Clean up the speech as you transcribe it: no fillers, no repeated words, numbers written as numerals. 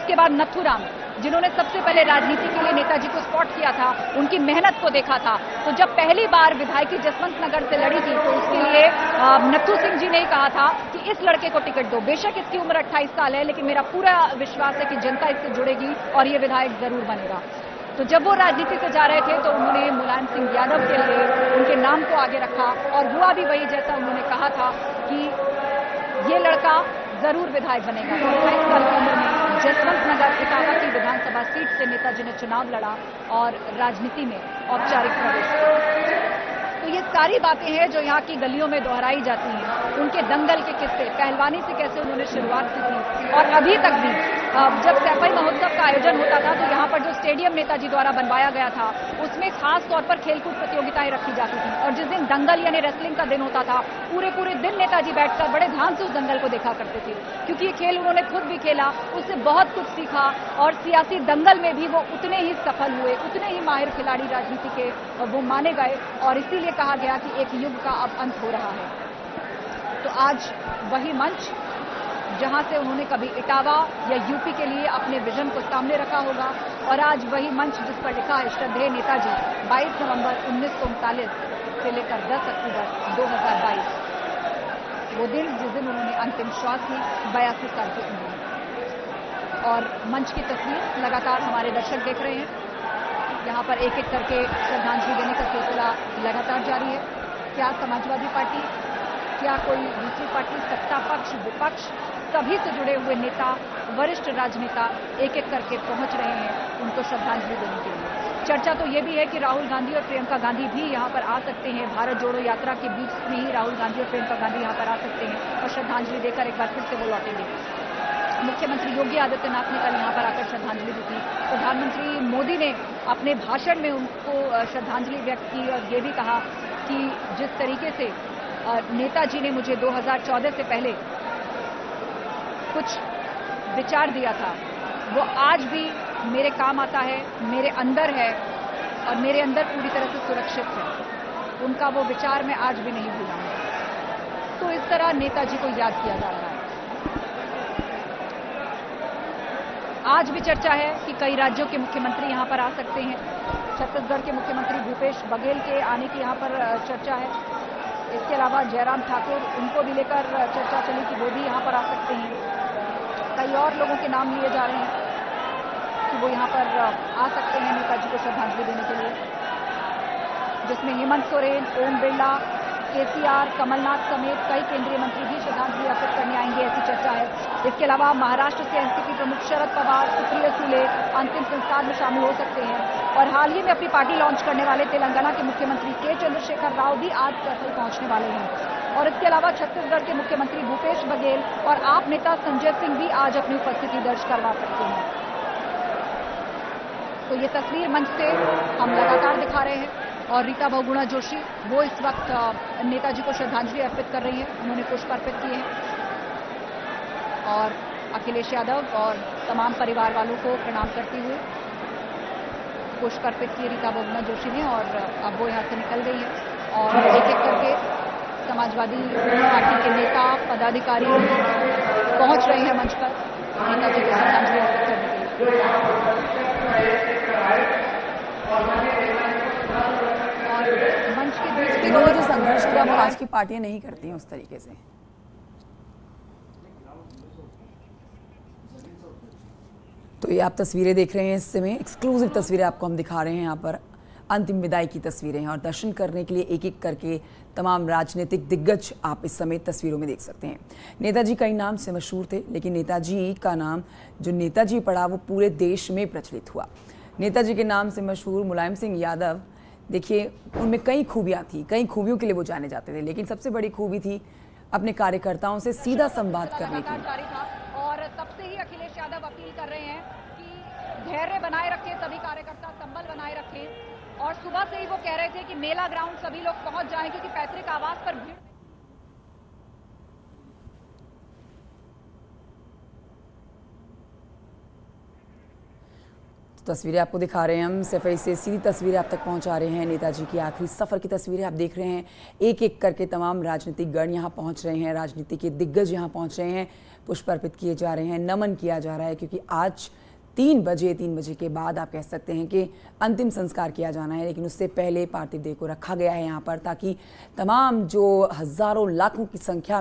उसके बाद नथुराम, जिन्होंने सबसे पहले राजनीति के लिए नेताजी को स्पॉट किया था, उनकी मेहनत को देखा था। तो जब पहली बार विधायकी जसवंत नगर से लड़ी थी तो उसके लिए नथु सिंह जी ने ही कहा था कि इस लड़के को टिकट दो। बेशक इसकी उम्र 28 साल है, लेकिन मेरा पूरा विश्वास है कि जनता इससे जुड़ेगी और ये विधायक जरूर बनेगा। तो जब वो राजनीति से जा रहे थे तो उन्होंने मुलायम सिंह यादव के लिए उनके नाम को आगे रखा और हुआ भी वही जैसा उन्होंने कहा था कि ये लड़का जरूर विधायक बनेगा। 28 साल की उम्र में जसवंत नगर इटावा की विधानसभा सीट से नेताजी ने चुनाव लड़ा और राजनीति में औपचारिक प्रवेश किया। तो ये सारी बातें हैं जो यहाँ की गलियों में दोहराई जाती हैं। उनके दंगल के किस्से, पहलवानी से कैसे उन्होंने शुरुआत की थी और अभी तक भी जब सैफई महोत्सव का आयोजन होता था तो यहाँ पर जो स्टेडियम नेताजी द्वारा बनवाया गया था उसमें खास तौर पर खेलकूद प्रतियोगिताएं रखी जाती थी। और जिस दिन दंगल यानी रेसलिंग का दिन होता था, पूरे दिन नेताजी बैठकर बड़े ध्यान से उस दंगल को देखा करते थे, क्योंकि ये खेल उन्होंने खुद भी खेला, उससे बहुत कुछ सीखा और सियासी दंगल में भी वो उतने ही सफल हुए, उतने ही माहिर खिलाड़ी राजनीति के वो माने गए और इसीलिए कहा गया कि एक युग का अब अंत हो रहा है। तो आज वही मंच जहां से उन्होंने कभी इटावा या यूपी के लिए अपने विजन को सामने रखा होगा, और आज वही मंच जिस पर लिखा है श्रद्धेय नेताजी 22 नवंबर 1939 से लेकर 10 अक्टूबर 2022, वो दिन जिस दिन उन्होंने अंतिम श्वास ली 82 साल की उम्र में। और मंच की तस्वीर लगातार हमारे दर्शक देख रहे हैं। यहाँ पर एक एक करके श्रद्धांजलि देने का सिलसिला लगातार जारी है। क्या समाजवादी पार्टी, क्या कोई दूसरी पार्टी, सत्ता पक्ष, विपक्ष, सभी से जुड़े हुए नेता, वरिष्ठ राजनेता एक एक करके पहुंच रहे हैं उनको श्रद्धांजलि देने के लिए। चर्चा तो ये भी है कि राहुल गांधी और प्रियंका गांधी भी यहाँ पर आ सकते हैं। भारत जोड़ो यात्रा के बीच में ही राहुल गांधी और प्रियंका गांधी यहाँ पर आ सकते हैं और श्रद्धांजलि देकर एक बार फिर से वो लौटेंगे। मुख्यमंत्री योगी आदित्यनाथ ने कल यहाँ पर आकर श्रद्धांजलि दी थी। प्रधानमंत्री मोदी ने अपने भाषण में उनको श्रद्धांजलि व्यक्त की और ये भी कहा कि जिस तरीके से नेताजी ने मुझे 2014 से पहले कुछ विचार दिया था, वो आज भी मेरे काम आता है, मेरे अंदर है और मेरे अंदर पूरी तरह से सुरक्षित है। उनका वो विचार मैं आज भी नहीं भूला हूं। तो इस तरह नेताजी को याद किया जा रहा है। आज भी चर्चा है कि कई राज्यों के मुख्यमंत्री यहां पर आ सकते हैं। छत्तीसगढ़ के मुख्यमंत्री भूपेश बघेल के आने की यहां पर चर्चा है। इसके अलावा जयराम ठाकुर, उनको भी लेकर चर्चा चली कि वो भी यहां पर आ सकते हैं। कई और लोगों के नाम लिए जा रहे हैं कि वो यहां पर आ सकते हैं नेताजी को श्रद्धांजलि देने के लिए, जिसमें हेमंत सोरेन, ओम बिरला, केसीआर, कमलनाथ समेत कई केंद्रीय मंत्री भी श्रद्धांजलि अर्पित करने आएंगे, ऐसी चर्चा है। इसके अलावा महाराष्ट्र से एनसीपी प्रमुख शरद पवार, सुप्रिया सुले अंतिम संस्कार में शामिल हो सकते हैं। और हाल ही में अपनी पार्टी लॉन्च करने वाले तेलंगाना के मुख्यमंत्री के चंद्रशेखर राव भी आज सैफई पहुंचने वाले हैं। और इसके अलावा छत्तीसगढ़ के मुख्यमंत्री भूपेश बघेल और आप नेता संजय सिंह भी आज अपनी उपस्थिति दर्ज करवा सकते हैं। तो ये तस्वीर मंच से हम लगातार दिखा रहे हैं और रीता बहुगुणा जोशी वो इस वक्त नेताजी को श्रद्धांजलि अर्पित कर रही हैं। उन्होंने पुष्प अर्पित किए हैं और अखिलेश यादव और तमाम परिवार वालों को प्रणाम करती हुए पुष्प अर्पित किए रीता बहुगुणा जोशी ने और अब वो यहाँ से निकल गई है। और एक एक करके समाजवादी पार्टी के नेता, पदाधिकारी पहुंच रहे हैं मंच पर नेताजी को श्रद्धांजलि अर्पित करने के लिए। और मंच के दूसरी इन्होंने जो संघर्ष किया वो आज की पार्टियां नहीं करती हैं उस तरीके से। तो ये आप तस्वीरें देख रहे हैं, इस समय एक्सक्लूसिव तस्वीरें आपको हम दिखा रहे हैं। यहाँ पर अंतिम विदाई की तस्वीरें हैं और दर्शन करने के लिए एक एक करके तमाम राजनीतिक दिग्गज आप इस समय तस्वीरों में देख सकते हैं। नेताजी कई नाम से मशहूर थे, लेकिन नेताजी का नाम जो नेताजी पड़ा वो पूरे देश में प्रचलित हुआ। नेताजी के नाम से मशहूर मुलायम सिंह यादव, देखिए उनमें कई खूबियाँ थी, कई खूबियों के लिए वो जाने जाते थे, लेकिन सबसे बड़ी खूबी थी अपने कार्यकर्ताओं से सीधा संवाद करने की। और तब से ही अखिलेश यादव अपील कर रहे हैं कि धैर्य बनाए रखें, सभी कार्यकर्ता संबल बनाए रखें। और सुबह से ही वो कह रहे थे कि मेला ग्राउंड सभी लोग पहुंच जाएं क्योंकि पैतृक आवास पर भीड़। तस्वीरें आपको दिखा रहे हैं हम सफाई से सीधी तस्वीरें आप तक पहुंचा रहे हैं। नेताजी की आखिरी सफर की तस्वीरें आप देख रहे हैं। एक एक करके तमाम राजनीतिक गण यहां पहुंच रहे हैं, राजनीति के दिग्गज यहां पहुंच रहे हैं, पुष्प अर्पित किए जा रहे हैं, नमन किया जा रहा है, क्योंकि आज 3 बजे के बाद आप कह सकते हैं कि अंतिम संस्कार किया जाना है। लेकिन उससे पहले पार्थिव देह को रखा गया है यहाँ पर, ताकि तमाम जो हज़ारों लाखों की संख्या में